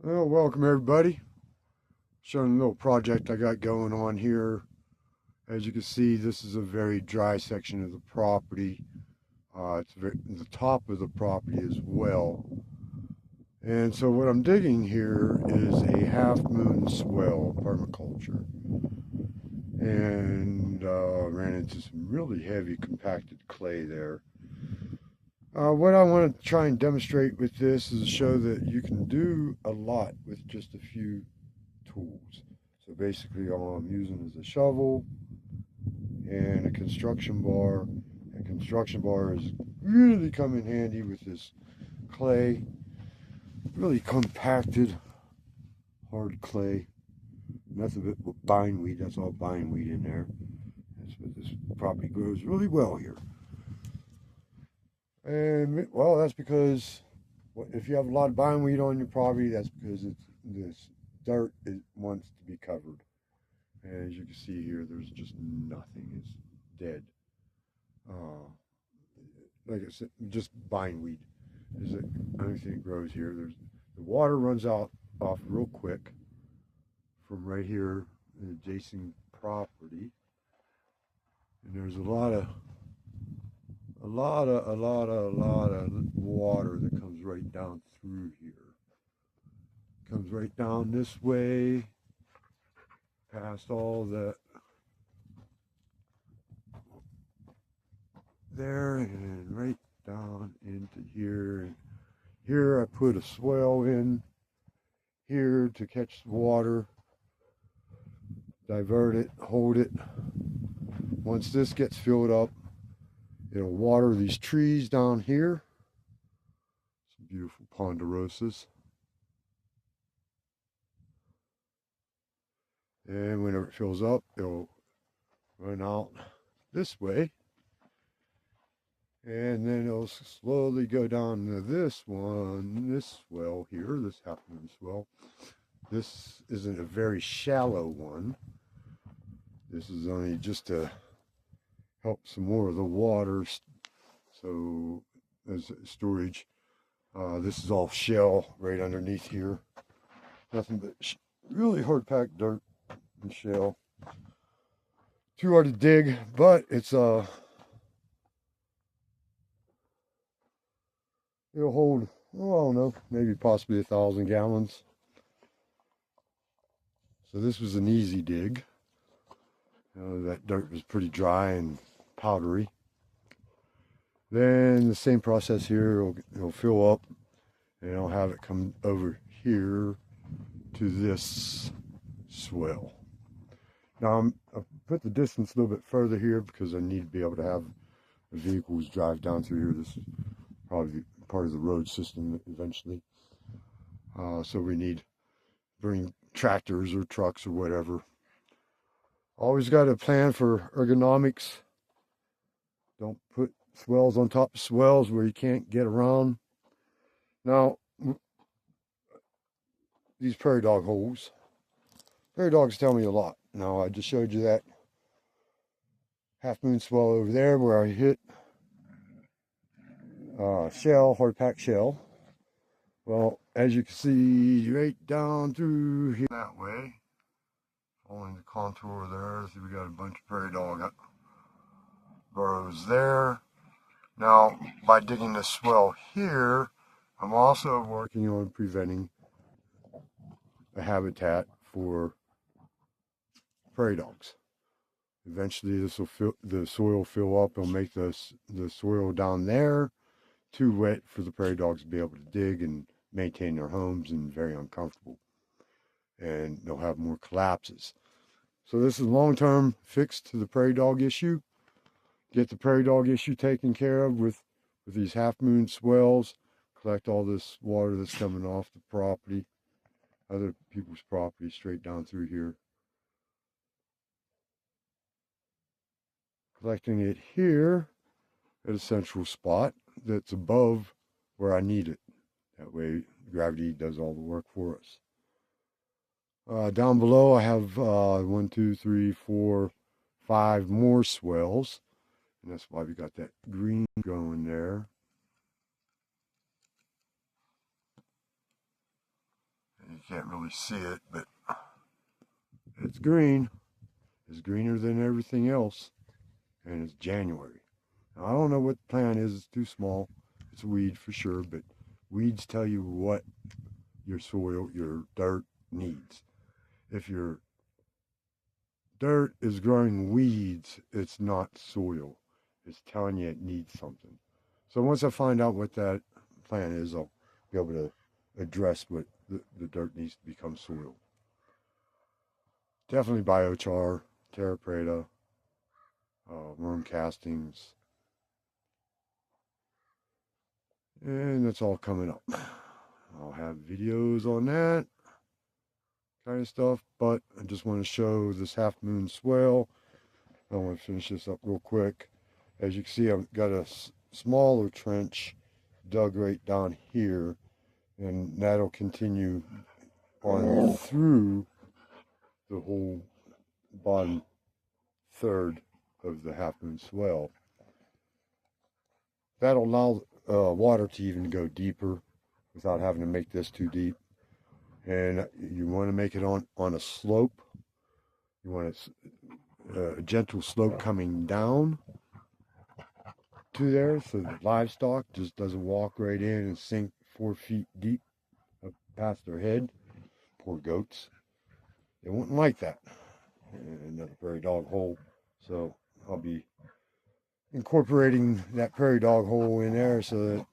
Well, welcome everybody. Showing a little project I got going on here. As you can see, this is a very dry section of the property. The top of the property as well. And so what I'm digging here is a half moon swale permaculture. And ran into some really heavy compacted clay there. What I want to try and demonstrate with this is show that you can do a lot with just a few tools. So basically all I'm using is a shovel and a construction bar. A construction bar is really come in handy with this clay, really compacted, hard clay. Nothing but bindweed, that's all bindweed in there. That's what this property grows really well here. And well, that's because if you have a lot of bindweed on your property, that's because this dirt wants to be covered. And as you can see here, there's just nothing. It's dead. Like I said, just bindweed is the only thing that grows here. The water runs off real quick from right here in adjacent property, and there's a lot of water that comes right down through here. Comes right down this way, past all that there, and right down into here. Here I put a swale in here to catch the water, divert it, hold it. Once this gets filled up, it'll water these trees down here. Some beautiful ponderosas. And whenever it fills up, it'll run out this way. And then it'll slowly go down to this one, this swell here, this Half Moon Swale. This isn't a very shallow one. This is only just to help some more of the water. So as storage, this is all shell right underneath here. Nothing but really hard packed dirt and shell. Too hard to dig, but it's it'll hold, oh, I don't know, maybe possibly 1,000 gallons. So this was an easy dig. That dirt was pretty dry and powdery. Then the same process here, it'll fill up and I'll have it come over here to this swell. Now I'll put the distance a little bit further here because I need to be able to have the vehicles drive down through here. This is probably part of the road system eventually. So we need to bring tractors or trucks or whatever. Always got a plan for ergonomics. Don't put swells on top of swells where you can't get around. Now, these prairie dog holes. Prairie dogs tell me a lot. Now, I just showed you that Half Moon Swale over there where I hit shell, hard packed shell. Well, as you can see, right down through here that way, following the contour there, see we got a bunch of prairie dog burrows there. Now, by digging this swell here, I'm also working on preventing a habitat for prairie dogs. Eventually, this will the soil fill up. It'll make the soil down there too wet for the prairie dogs to be able to dig and maintain their homes, and very uncomfortable. And they'll have more collapses. So this is a long-term fix to the prairie dog issue. Get the prairie dog issue taken care of with these half moon swells. Collect all this water that's coming off the property, other people's property, straight down through here. Collecting it here at a central spot that's above where I need it. That way gravity does all the work for us. Down below I have 1, 2, 3, 4, 5 more swells. And that's why we got that green going there. As can't really see it, but it's green. It's greener than everything else, and it's January. Now, I don't know what the plant is. It's too small. It's a weed for sure, but weeds tell you what your soil, your dirt needs. If your dirt is growing weeds, it's not soil. It's telling you it needs something. So once I find out what that plant is, I'll be able to address what the dirt needs to become soil. Definitely biochar, terra preta, worm castings, and that's all coming up. I'll have videos on that kind of stuff, but I just want to show this Half Moon Swale. I want to finish this up real quick. As you can see, I've got a smaller trench dug right down here, and that'll continue on through the whole bottom third of the Half Moon Swale. That'll allow water to even go deeper without having to make this too deep. And you want to make it on a slope. You want a gentle slope coming down to there, so the livestock just doesn't walk right in and sink 4 feet deep up past their head. Poor goats. They wouldn't like that. And another prairie dog hole. So I'll be incorporating that prairie dog hole in there so that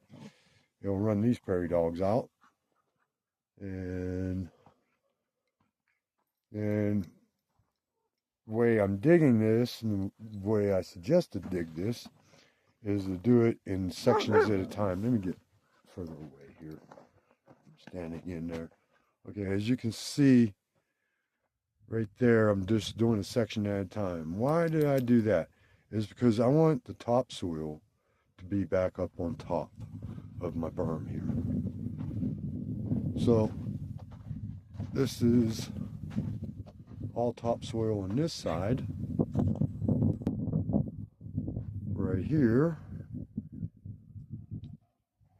it'll run these prairie dogs out. And the way I'm digging this, and the way I suggest to dig this, is to do it in sections at a time. Let me get further away here. I'm standing in there. Okay, as you can see right there, I'm just doing a section at a time. Why did I do that? It's because I want the topsoil to be back up on top of my berm here. So this is all topsoil on this side. Right here,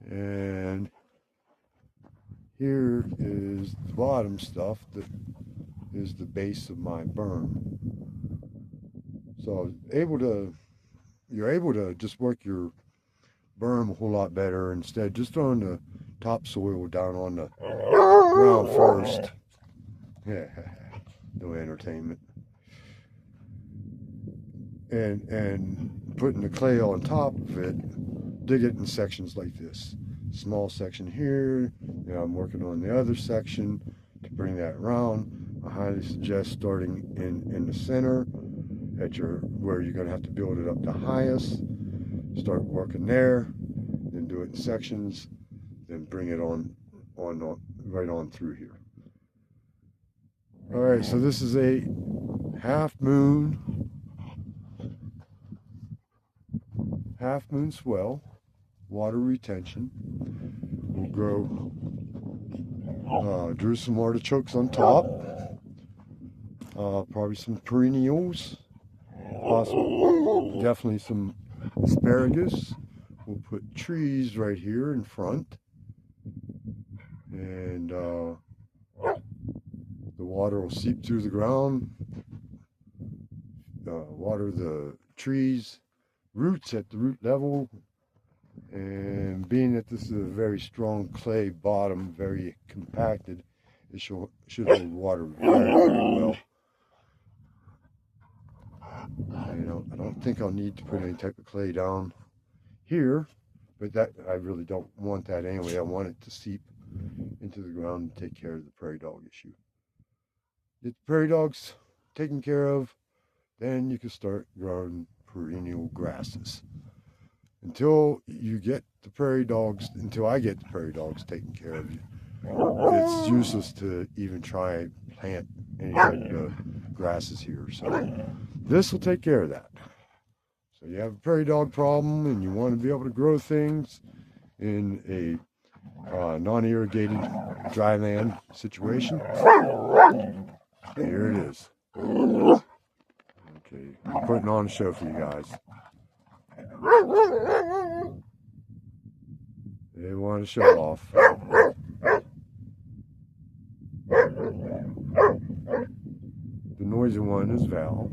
and here is the bottom stuff that is the base of my berm. So you're able to just work your berm a whole lot better instead just throwing the topsoil down on the ground first. Yeah, no entertainment. And putting the clay on top of it, dig it in sections like this. Small section here. Now I'm working on the other section to bring that around. I highly suggest starting in the center at where you're going to have to build it up the highest. Start working there, then do it in sections, then bring it on right on through here. All right, so this is a Half Moon Swale, water retention. We'll grow drew some artichokes on top, probably some perennials, definitely some asparagus. We'll put trees right here in front, and the water will seep through the ground, water the trees, roots at the root level. And being that this is a very strong clay bottom, very compacted, it should hold water very, very well. I don't think I'll need to put any type of clay down here, but that I really don't want that anyway. I want it to seep into the ground and take care of the prairie dog issue. Get the prairie dogs taken care of, then you can start growing perennial grasses. Until I get the prairie dogs taken care of, it's useless to even try and plant any type of grasses here. So this will take care of that. So you have a prairie dog problem and you want to be able to grow things in a non-irrigated dry land situation. Here it is. Okay, I'm putting on a show for you guys. They want to show off. poison one is Val.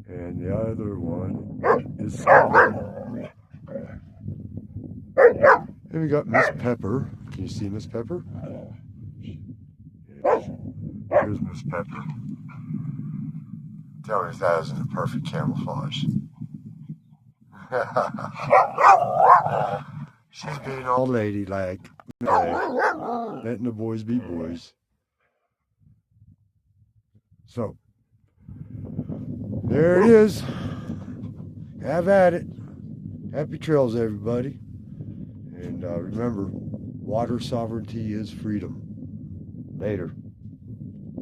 And the other one is Skipper. And we got Miss Pepper. Can you see Miss Pepper? Here's Miss Pepper. Tell me if that isn't a perfect camouflage. She's being all ladylike, letting the boys be boys. So, there it is. Have at it. Happy trails, everybody. And remember, water sovereignty is freedom. Later.